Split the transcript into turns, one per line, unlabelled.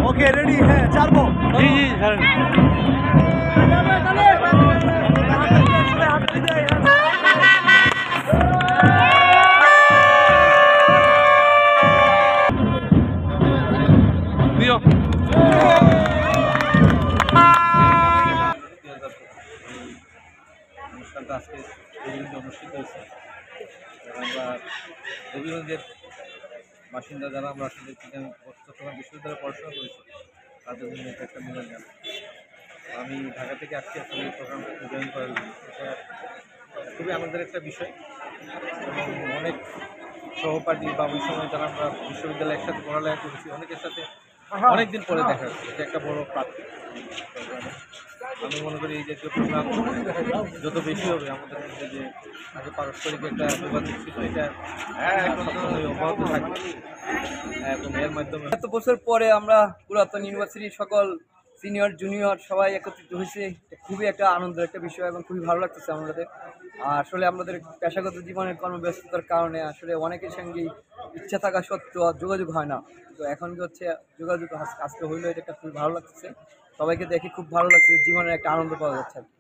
Okay ready है चारबो
जी जी sir दियो
অনুষ্ঠানটা আজকে রবিগঞ্জে অনুষ্ঠিত হয়েছে। আমরা রবিগঞ্জের বাসিন্দা যারা আমরা আসলে চট্টগ্রাম বিশ্ববিদ্যালয়ে পড়াশোনা করেছি তাদের জন্য এটা একটা মিলন গান। আমি ঢাকা থেকে আসছি আসলে এই প্রোগ্রামটা জয়েন করার জন্য। এটা খুবই আনন্দের একটা বিষয় এবং অনেক সহপাঠী বা ওই সময় যারা আমরা বিশ্ববিদ্যালয়ে একসাথে পড়ালেখা করেছি অনেকের সাথে অনেকদিন পরে দেখা হচ্ছে। এটা একটা বড় প্রাপ্তি। আমি মনে করি এই জাতীয় প্রোগ্রাম যত বেশি হবে আমাদের মধ্যে যে আগে পারস্পরিক একটা যোগাযোগ ছিল এটা সবসময় অব্যাহত থাকবে এবং এর মাধ্যমে
এত বছর পরে আমরা পুরাতন ইউনিভার্সিটির সকল সিনিয়র জুনিয়র সবাই একত্রিত হয়েছে। খুবই একটা আনন্দের একটা বিষয় এবং খুবই ভালো লাগতেছে আমাদের। আসলে আমাদের পেশাগত জীবনের কর্মব্যস্ততার কারণে আসলে অনেকের সঙ্গে ইচ্ছা থাকা সত্ত্বেও যোগাযোগ হয় না, তো এখন হচ্ছে যোগাযোগ আজকে হইলো, এটা একটা খুবই ভালো লাগতেছে। সবাইকে দেখে খুব ভালো লাগছে, জীবনের একটা আনন্দ পাওয়া যাচ্ছে আর কি।